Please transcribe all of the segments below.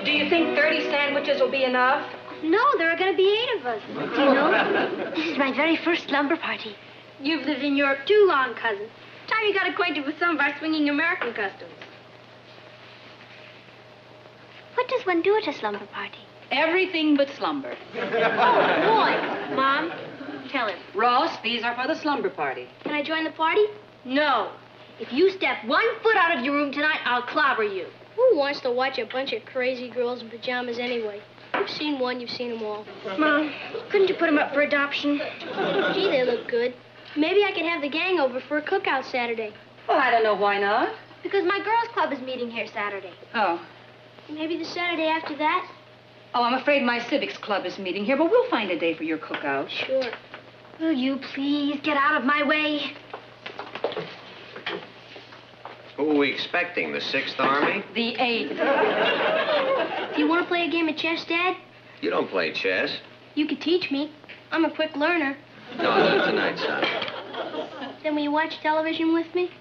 Do you think 30 sandwiches will be enough? No, there are going to be 8 of us. Do you know, this is my very first slumber party. You've lived in Europe too long, cousin. Time you got acquainted with some of our swinging American customs. What does one do at a slumber party? Everything but slumber. Oh, boy. Mom, tell him. Ross, these are for the slumber party. Can I join the party? No. If you step 1 foot out of your room tonight, I'll clobber you. Who wants to watch a bunch of crazy girls in pajamas anyway? You've seen one, you've seen them all. Mom, couldn't you put them up for adoption? Gee, they look good. Maybe I could have the gang over for a cookout Saturday. Well, I don't know why not. Because my girls' club is meeting here Saturday. Oh. Maybe the Saturday after that? Oh, I'm afraid my civics club is meeting here, but we'll find a day for your cookout. Sure. Will you please get out of my way? Who are we expecting, the 6th Army? The 8th. Do you want to play a game of chess, Dad? You don't play chess. You could teach me. I'm a quick learner. No, not tonight, son. Then will you watch television with me?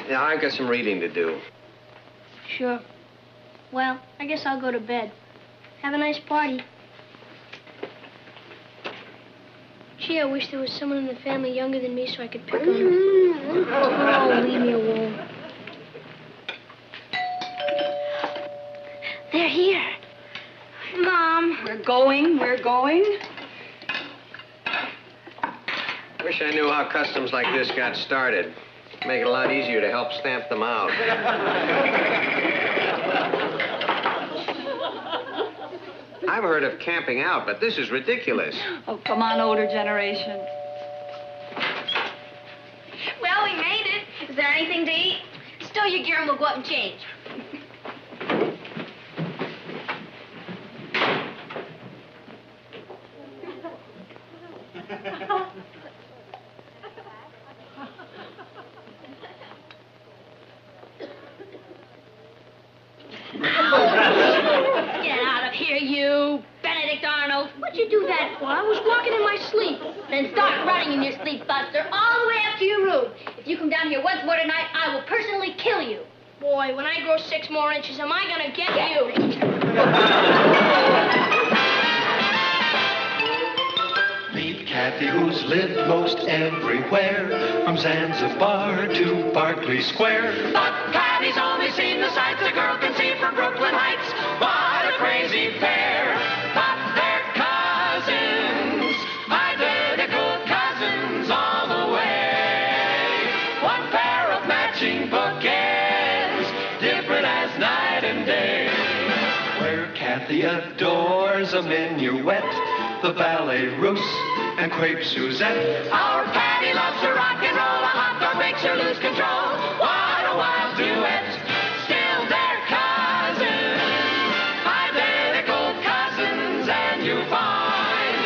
Yeah, I've got some reading to do. Sure. Well, I guess I'll go to bed. Have a nice party. Gee, I wish there was someone in the family younger than me so I could pick on them. Oh, leave me alone. They're here. Mom. We're going. Wish I knew how customs like this got started. Make it a lot easier to help stamp them out. I've heard of camping out, but this is ridiculous. Oh, come on, older generation. Well, we made it. Is there anything to eat? Stow your gear and we'll go up and change. Get out of here, you Benedict Arnold. What'd you do that for? I was walking in my sleep. Then start running in your sleep, Buster, all the way up to your room. If you come down here once more tonight, I will personally kill you. Boy, when I grow 6 more inches, am I gonna get you? Meet Kathy, who's lived most everywhere, from Zanzibar to Berkeley Square. But Kathy's only seen the sights a girl can see from Brooklyn Heights. What a crazy pair! But they're cousins, identical cousins all the way. One pair of matching bookends, different as night and day. Where Kathy adores a minuet, the ballet russe, and crepe Suzette. Our Patty loves to rock and roll, a hot dog makes her lose control. What a wild duet, still they're cousins, identical cousins, and you find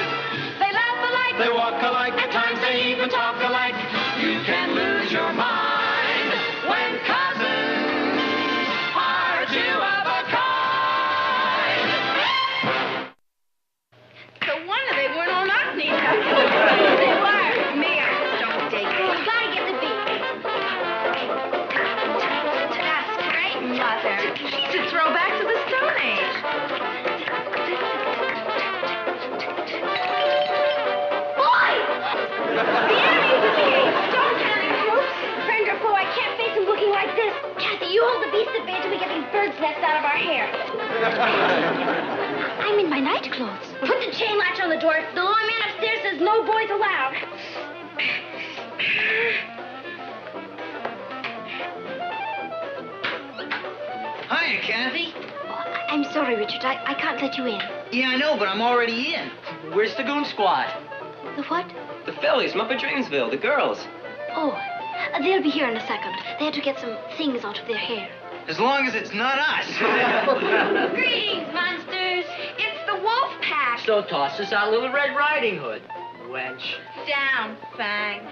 they laugh alike, they walk alike, at times they even talk alike. You can lose your mind when cousins are two of a kind. No wonder they weren't all knock-knees. They were. Me, I just don't dig it. You gotta get the beat. That's great, Mother. She's a throwback to the Stone Age. Boy! The enemy's at the gate. Don't panic, folks. Friend or foe, I can't face him looking like this. Kathy, you hold the beast at bay till we get these birds' nests out of our hair. I'm in my night clothes. Put the chain latch on the door. The long man upstairs says no boys allowed. Hiya, Kathy. Oh, I'm sorry, Richard. I can't let you in. Yeah, I know, but I'm already in. Where's the goon squad? The what? The Phillies, Muppet Dreamsville, the girls. Oh, they'll be here in a second. They had to get some things out of their hair. As long as it's not us. Greetings, monsters. It's the wolf pack. So toss us out Little Red Riding Hood, wench. Down, Fang.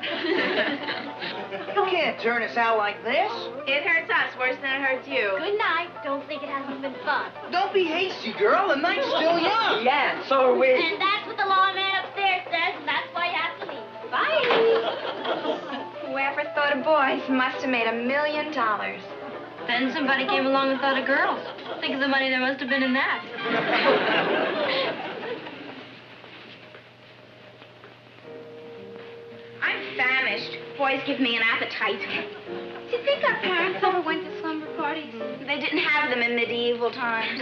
You can't turn us out like this. It hurts us worse than it hurts you. Good night. Don't think it hasn't been fun. Don't be hasty, girl. The night's still young. Yeah, so are we. And that's what the law man upstairs says, and that's why you have to leave. Bye. Whoever thought of boys must have made $1 million. Then somebody came along and thought of girls. Think of the money there must have been in that. I'm famished. Boys give me an appetite. Do you think our parents ever went to slumber parties? They didn't have them in medieval times.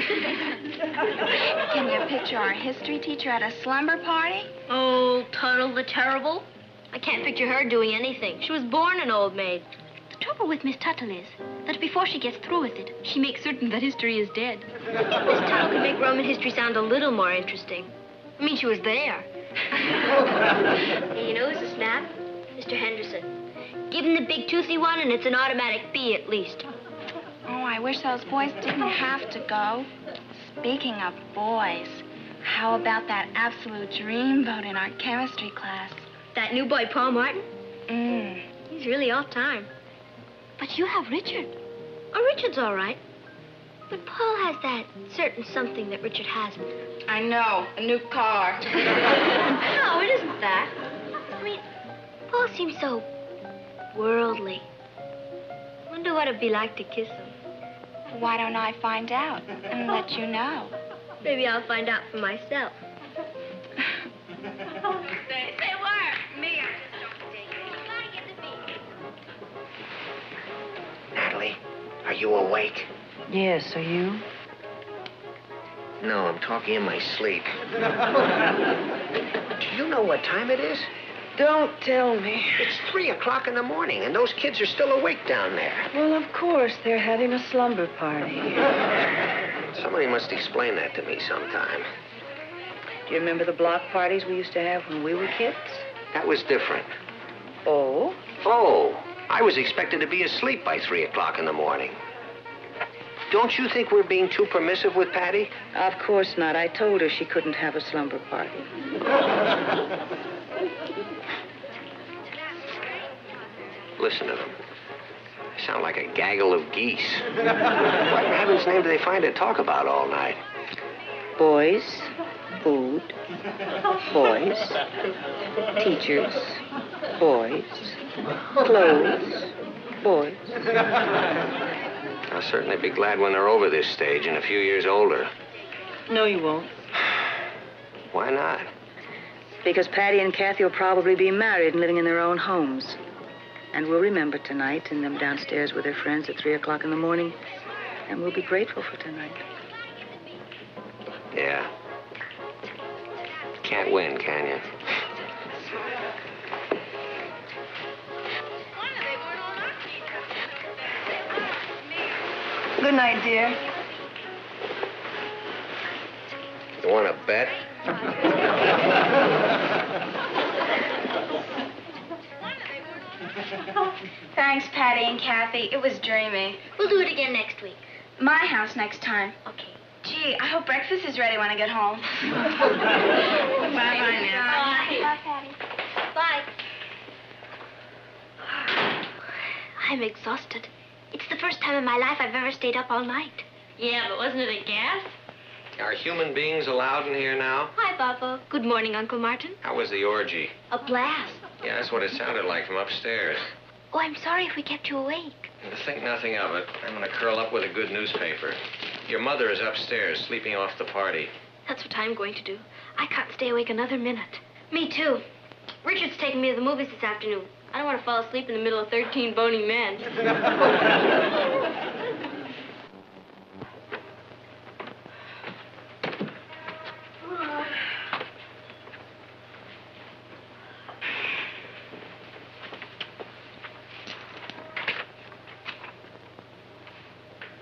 Can you picture our history teacher at a slumber party? Oh, Tuttle the Terrible. I can't picture her doing anything. She was born an old maid. The trouble with Miss Tuttle is that before she gets through with it, she makes certain that history is dead. Miss Tuttle could make Roman history sound a little more interesting. I mean, she was there. Hey, you know who's a snap? Mr. Henderson. Give him the big toothy one, and it's an automatic B at least. Oh, I wish those boys didn't have to go. Speaking of boys, how about that absolute dreamboat in our chemistry class? That new boy, Paul Martin? Mm. He's really off time. But you have Richard. Oh, Richard's all right. But Paul has that certain something that Richard hasn't. I know, a new car. No, it isn't that. I mean, Paul seems so worldly. Wonder what it'd be like to kiss him. Why don't I find out and let you know? Maybe I'll find out for myself. Say what? Me, I just don't take it. Gotta get the beat. Natalie, are you awake? Yes, are you? No, I'm talking in my sleep. Do you know what time it is? Don't tell me. It's 3 o'clock in the morning, and those kids are still awake down there. Well, of course, they're having a slumber party. Somebody must explain that to me sometime. Do you remember the block parties we used to have when we were kids? That was different. Oh? Oh, I was expected to be asleep by 3 o'clock in the morning. Don't you think we're being too permissive with Patty? Of course not. I told her she couldn't have a slumber party. Listen to them. They sound like a gaggle of geese. What in heaven's name do they find to talk about all night? Boys, food, boys, teachers, boys, clothes, boys. I'll certainly be glad when they're over this stage and a few years older. No, you won't. Why not? Because Patty and Kathy will probably be married and living in their own homes. And we'll remember tonight and them downstairs with their friends at 3 o'clock in the morning. And we'll be grateful for tonight. Yeah. Can't win, can you? Good night, dear. You want to bet? Thanks, Patty and Kathy. It was dreamy. We'll do it again next week. My house next time. Okay. Gee, I hope breakfast is ready when I get home. Bye-bye now. Bye. Bye, Patty. Bye. I'm exhausted. It's the first time in my life I've ever stayed up all night. Yeah, but wasn't it a gas? Are human beings allowed in here now? Hi, Papa. Good morning, Uncle Martin. How was the orgy? A blast. Yeah, that's what it sounded like from upstairs. Oh, I'm sorry if we kept you awake. Think nothing of it. I'm going to curl up with a good newspaper. Your mother is upstairs, sleeping off the party. That's what I'm going to do. I can't stay awake another minute. Me, too. Richard's taking me to the movies this afternoon. I don't want to fall asleep in the middle of 13 bony men.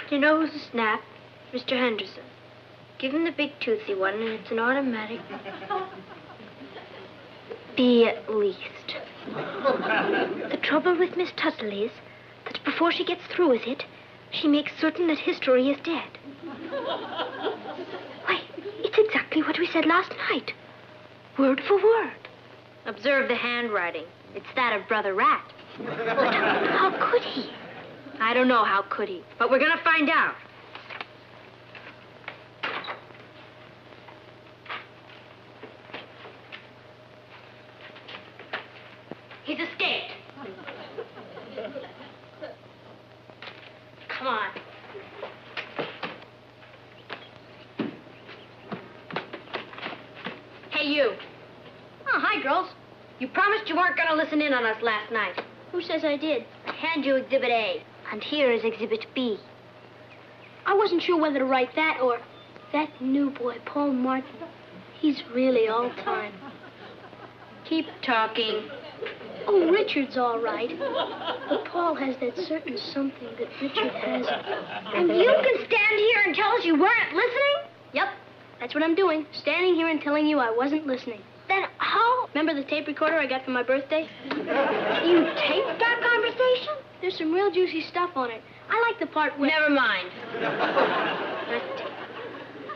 You know who's a snap? Mr. Henderson. Give him the big toothy one, and it's an automatic B at least. The trouble with Miss Tuttle is that before she gets through with it, she makes certain that history is dead. Why, it's exactly what we said last night. Word for word. Observe the handwriting. It's that of Brother Rat. But how could he? I don't know how could he, but we're going to find out. He's escaped. Come Come on. Hey, you. Oh, hi, girls. You promised you weren't going to listen in on us last night. Who says I did? I hand you Exhibit A, and here is Exhibit B. I wasn't sure whether to write that or that new boy, Paul Martin. He's really all-time. Keep talking. Oh, Richard's all right. But Paul has that certain something that Richard hasn't. And you can stand here and tell us you weren't listening? Yep, that's what I'm doing. Standing here and telling you I wasn't listening. Then how? Remember the tape recorder I got for my birthday? You taped that conversation? There's some real juicy stuff on it. I like the part where... Never mind.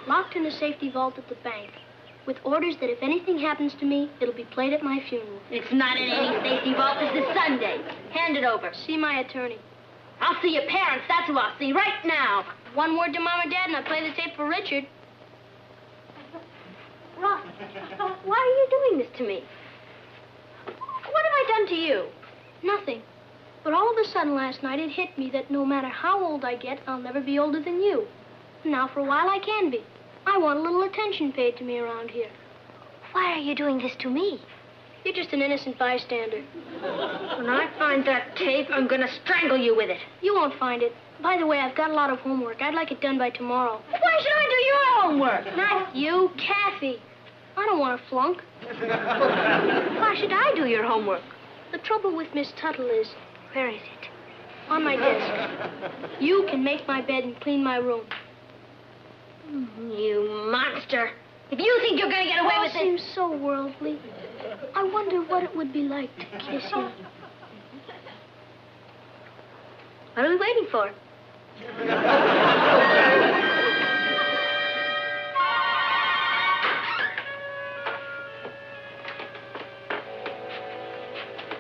Locked in a safety vault at the bank, with orders that if anything happens to me, it'll be played at my funeral. It's not in any safety vault. This is Sunday. Hand it over. See my attorney. I'll see your parents. That's who I'll see right now. One word to Mom and Dad, and I play the tape for Richard. Ross, why are you doing this to me? What have I done to you? Nothing. But all of a sudden last night, it hit me that no matter how old I get, I'll never be older than you. Now, for a while, I can be. I want a little attention paid to me around here. Why are you doing this to me? You're just an innocent bystander. When I find that tape, I'm going to strangle you with it. You won't find it. By the way, I've got a lot of homework. I'd like it done by tomorrow. Why should I do your homework? Not you, Kathy. I don't want to flunk. Why should I do your homework? The trouble with Miss Tuttle is... Where is it? On my desk. You can make my bed and clean my room. You monster. If you think you're going to get away with it... seems so worldly. I wonder what it would be like to kiss him. What are we waiting for?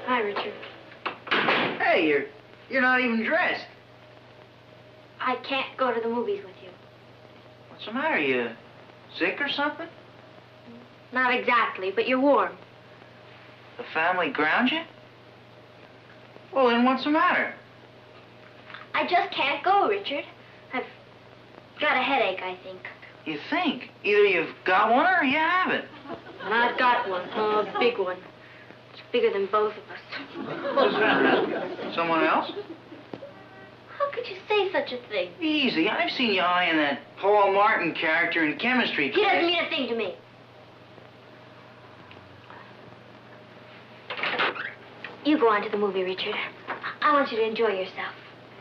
Hi, Richard. Hey, you're not even dressed. I can't go to the movies with you. What's the matter? You sick or something? Not exactly, but you're warm. The family ground you? Well, then what's the matter? I just can't go, Richard. I've got a headache, I think. You think? Either you've got one or you haven't. And I've got one, a big one. It's bigger than both of us. Someone else? How could you say such a thing? Easy. I've seen you eyeing that Paul Martin character in chemistry class. He doesn't mean a thing to me. You go on to the movie, Richard. I want you to enjoy yourself.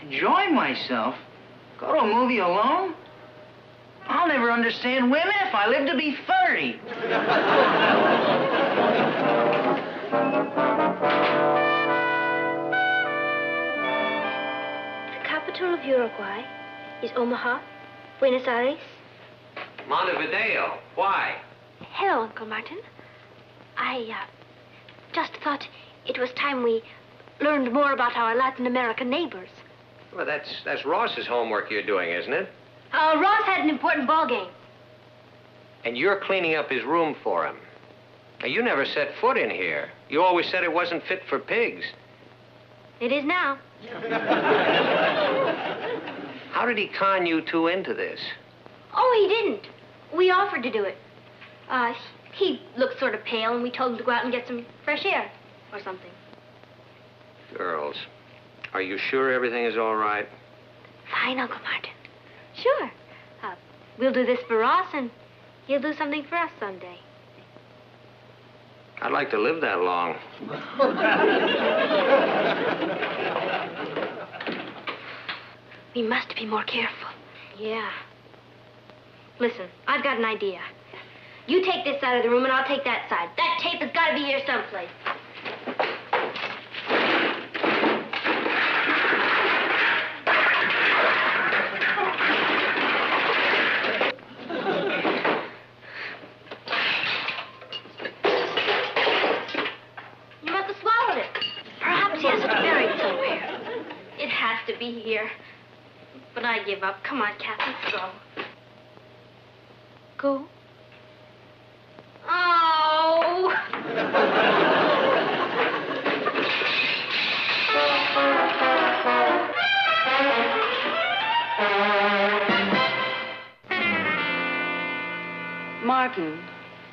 Enjoy myself? Go to a movie alone? I'll never understand women if I live to be 30. The capital of Uruguay is Omaha, Buenos Aires. Montevideo. Why? Hello, Uncle Martin. I just thought it was time we learned more about our Latin American neighbors. Well, that's Ross's homework you're doing, isn't it? Ross had an important ball game. And you're cleaning up his room for him. Now, you never set foot in here. You always said it wasn't fit for pigs. It is now. How did he con you two into this? Oh, he didn't. We offered to do it. He looked sort of pale, and we told him to go out and get some fresh air or something. Girls, are you sure everything is all right? Fine, Uncle Martin. Sure. We'll do this for Ross, and he'll do something for us someday. I'd like to live that long. We must be more careful. Yeah. Listen, I've got an idea. You take this side of the room, and I'll take that side. That tape has got to be here someplace. You must have swallowed it. Perhaps he has it buried somewhere. It has to be here. But I give up. Come on, Kathy, let's go. Go? Oh! Martin,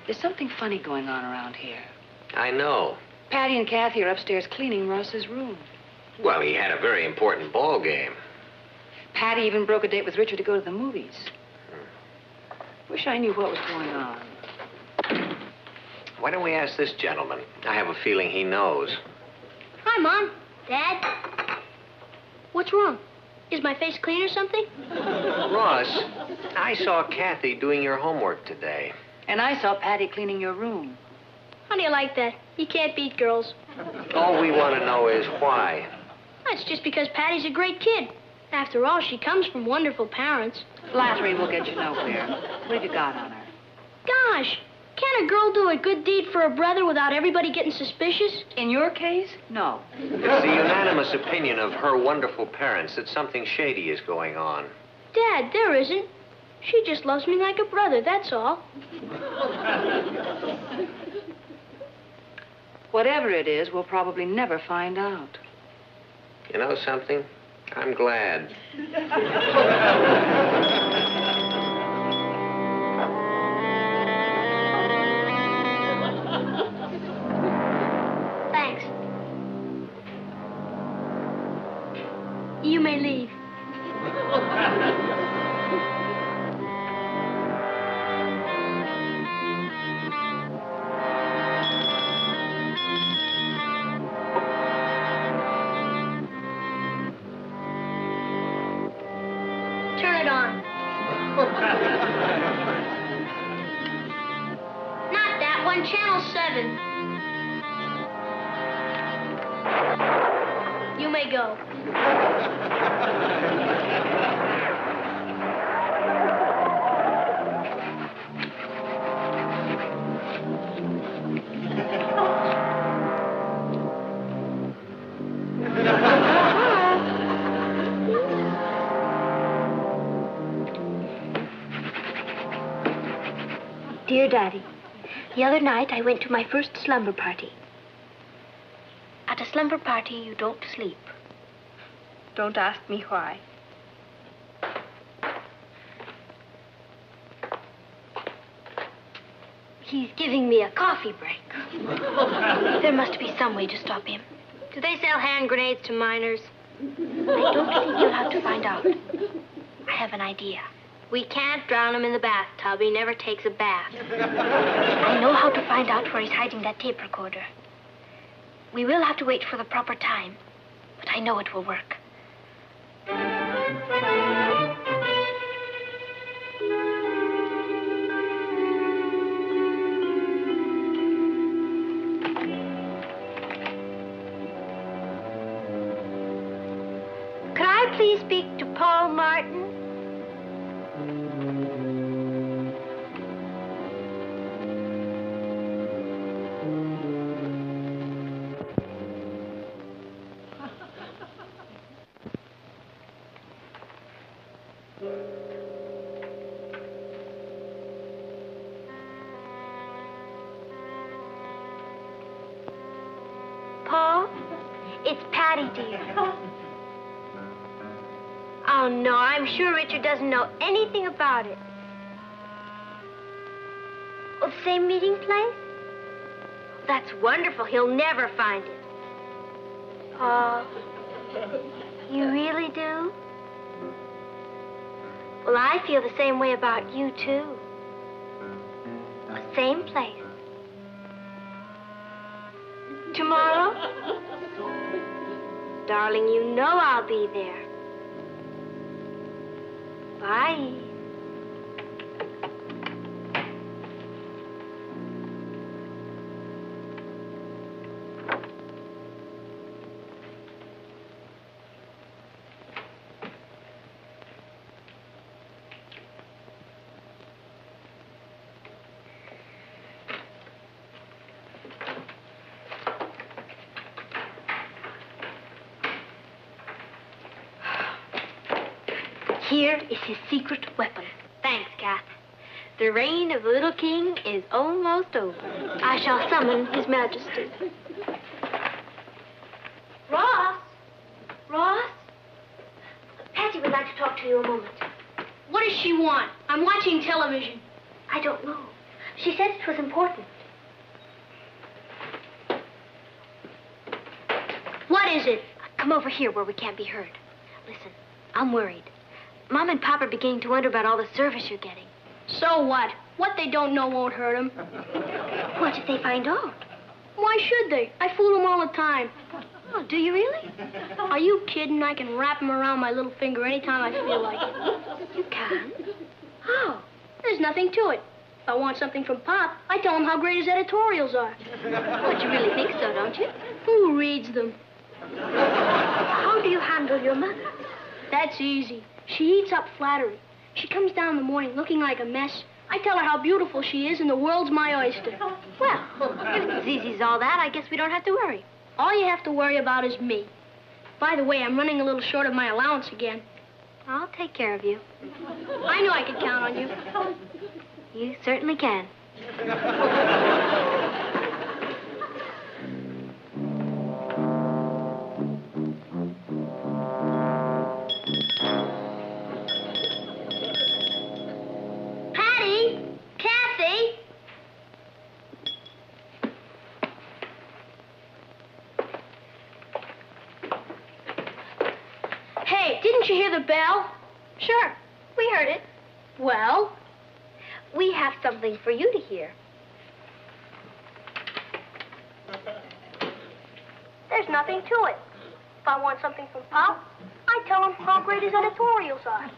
there's something funny going on around here. I know. Patty and Kathy are upstairs cleaning Ross's room. Well, he had a very important ball game. Patty even broke a date with Richard to go to the movies. Wish I knew what was going on. Why don't we ask this gentleman? I have a feeling he knows. Hi, Mom. Dad. What's wrong? Is my face clean or something? Ross, I saw Kathy doing your homework today. And I saw Patty cleaning your room. How do you like that? You can't beat girls. All we want to know is why. That's just because Patty's a great kid. After all, she comes from wonderful parents. Flattery will get you nowhere. What have you got on her? Gosh, can't a girl do a good deed for a brother without everybody getting suspicious? In your case, no. It's the unanimous opinion of her wonderful parents that something shady is going on. Dad, there isn't. She just loves me like a brother, that's all. Whatever it is, we'll probably never find out. You know something? I'm glad. Thanks. You may leave. Turn it on. Not that one, Channel 7. You may go. Dear Daddy, the other night I went to my first slumber party. At a slumber party, you don't sleep. Don't ask me why. He's giving me a coffee break. There must be some way to stop him. Do they sell hand grenades to minors? I don't think you'll have to find out. I have an idea. We can't drown him in the bathtub. He never takes a bath. I know how to find out where he's hiding that tape recorder. We will have to wait for the proper time, but I know it will work. Could I please speak to Paul Martin? Paul, it's Patty, dear. Oh, no, I'm sure Richard doesn't know anything about it. Oh, the same meeting place? That's wonderful. He'll never find it. Paul, you really do? Well, I feel the same way about you, too. Same place. Tomorrow? Darling, you know I'll be there. Bye. Here is his secret weapon. Thanks, Kath. The reign of the little king is almost over. I shall summon His Majesty. Ross? Ross? Patty would like to talk to you a moment. What does she want? I'm watching television. I don't know. She said it was important. What is it? Come over here where we can't be heard. Listen, I'm worried. Mom and Pop are beginning to wonder about all the service you're getting. So what? What they don't know won't hurt them. What if they find out? Why should they? I fool them all the time. Oh, do you really? Are you kidding? I can wrap them around my little finger anytime I feel like it. You can? How? There's nothing to it. If I want something from Pop, I tell him how great his editorials are. But you really think so, don't you? Who reads them? How do you handle your mother? That's easy. She eats up flattery. She comes down in the morning looking like a mess. I tell her how beautiful she is and the world's my oyster. Well, if it's as easy as all that, I guess we don't have to worry. All you have to worry about is me. By the way, I'm running a little short of my allowance again. I'll take care of you. I knew I could count on you. You certainly can. Patty! Kathy! Hey, didn't you hear the bell? Sure, we heard it. Well? We have something for you to hear. There's nothing to it. If I want something from Pop, I tell him how great his editorials are.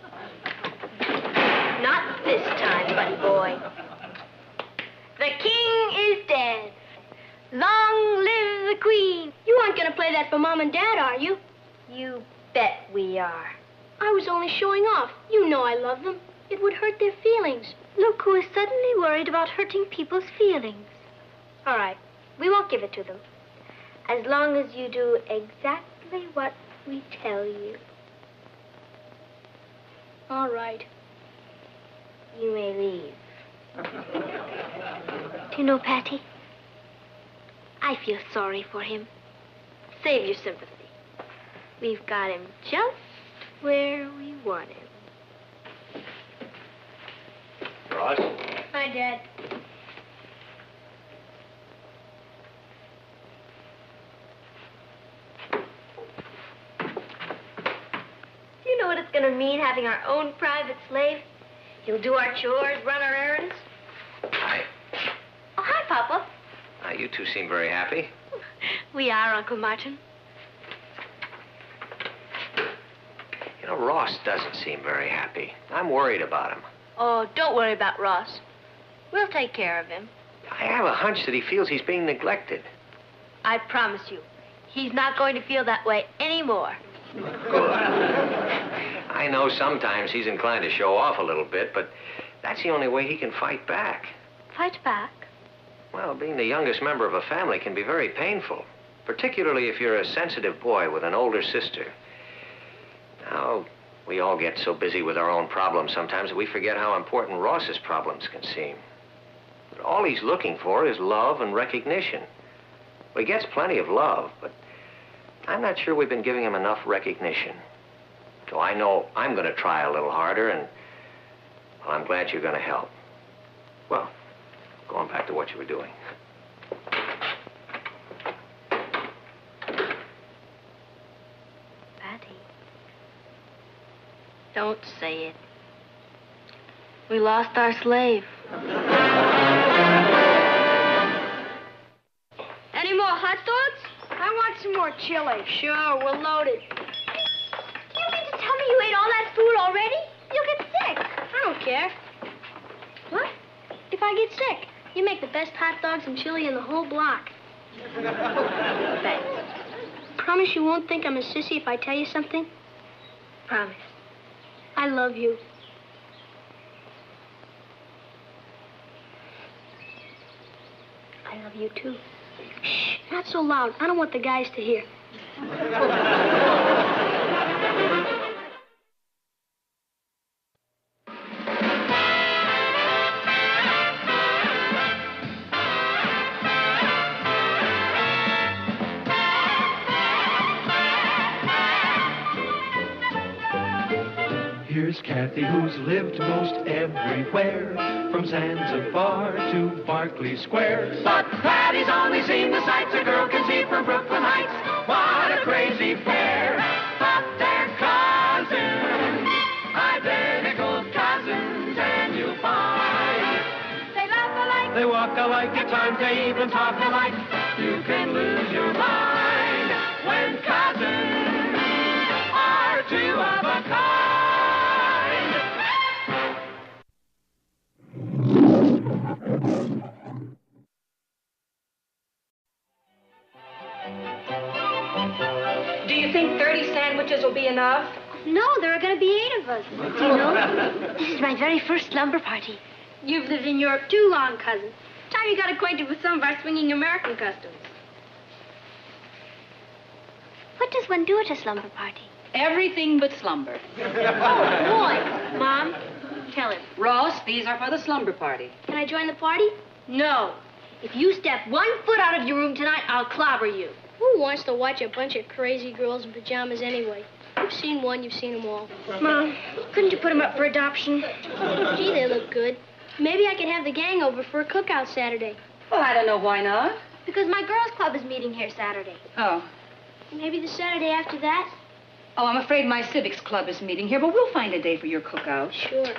Not this time, buddy boy. The king is dead. Long live the queen. You aren't going to play that for Mom and Dad, are you? You bet we are. I was only showing off. You know I love them. It would hurt their feelings. Look who is suddenly worried about hurting people's feelings. All right, we won't give it to them. As long as you do exactly what we tell you. All right. You may leave. Do you know, Patty? I feel sorry for him. Save your sympathy. We've got him just where we want him. Ross? Hi, Dad. Do you know what it's going to mean, having our own private slave? He'll do our chores, run our errands. Hi. Oh, hi, Papa. You two seem very happy. We are, Uncle Martin. You know, Ross doesn't seem very happy. I'm worried about him. Oh, don't worry about Ross. We'll take care of him. I have a hunch that he feels he's being neglected. I promise you, he's not going to feel that way anymore. Good. I know sometimes he's inclined to show off a little bit, but that's the only way he can fight back. Fight back? Well, being the youngest member of a family can be very painful, particularly if you're a sensitive boy with an older sister. Now, we all get so busy with our own problems sometimes that we forget how important Ross's problems can seem. But all he's looking for is love and recognition. Well, he gets plenty of love, but I'm not sure we've been giving him enough recognition. So I know I'm going to try a little harder, and well, I'm glad you're going to help. Well, going back to what you were doing. Patty. Don't say it. We lost our slave. Any more hot dogs? I want some more chili. Sure, we're loaded. Do you mean to tell me you ate all that food already? You'll get sick. I don't care. What? If I get sick, you make the best hot dogs and chili in the whole block. Thanks. Promise you won't think I'm a sissy if I tell you something? Promise. I love you. I love you, too. Shh, not so loud. I don't want the guys to hear. Here's Kathy Kathy, who's lived most everywhere, from Zanzibar to Berkeley Square. But Patty's only seen the sights a girl can see from Brooklyn Heights. What a crazy pair! But they're cousins, identical cousins, and you'll find They laugh alike. they walk alike, at times they even talk alike. You can lose your mind when cousins are two of a kind. Do you think 30 sandwiches will be enough? No, there are going to be 8 of us. Do you know, this is my very first slumber party. You've lived in Europe too long, cousin. Time you got acquainted with some of our swinging American customs. What does one do at a slumber party? Everything but slumber. Oh, boy. Mom, tell him. Ross, these are for the slumber party. Can I join the party? No. If you step 1 foot out of your room tonight, I'll clobber you. Who wants to watch a bunch of crazy girls in pajamas anyway? You've seen one, you've seen them all. Mom, couldn't you put them up for adoption? Gee, they look good. Maybe I could have the gang over for a cookout Saturday. Well, I don't know why not. Because my girls' club is meeting here Saturday. Oh. Maybe the Saturday after that? Oh, I'm afraid my civics club is meeting here, but we'll find a day for your cookout. Sure.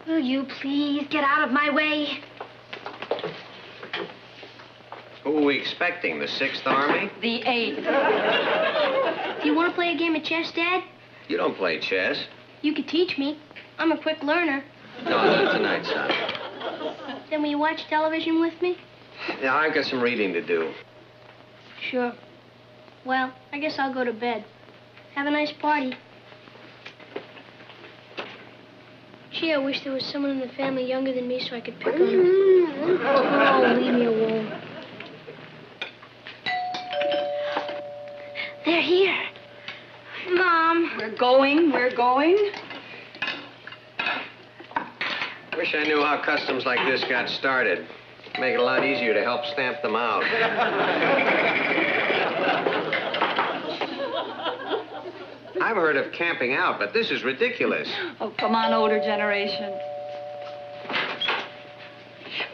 Will you please get out of my way? Who are we expecting, the 6th Army? The 8th. Do you want to play a game of chess, Dad? You don't play chess. You could teach me. I'm a quick learner. No, not tonight, son. Then will you watch television with me? Yeah, I've got some reading to do. Sure. Well, I guess I'll go to bed. Have a nice party. Gee, I wish there was someone in the family younger than me so I could pick on them. Oh, leave me alone. They're here. Mom. We're going. Wish I knew how customs like this got started. Make it a lot easier to help stamp them out. I've heard of camping out, but this is ridiculous. Oh, come on, older generation.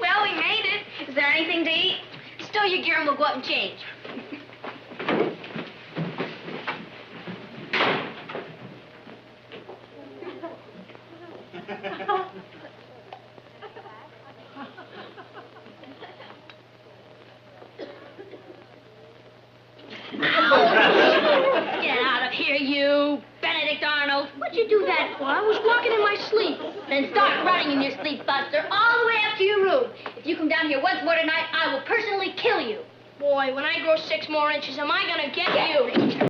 Well, we made it. Is there anything to eat? Stow your gear and we'll go up and change. Get out of here, you Benedict Arnold. What'd you do that for? I was walking in my sleep. Then start running in your sleep, Buster, all the way up to your room. If you come down here once more tonight, I will personally kill you. Boy, when I grow 6 more inches, am I gonna get you?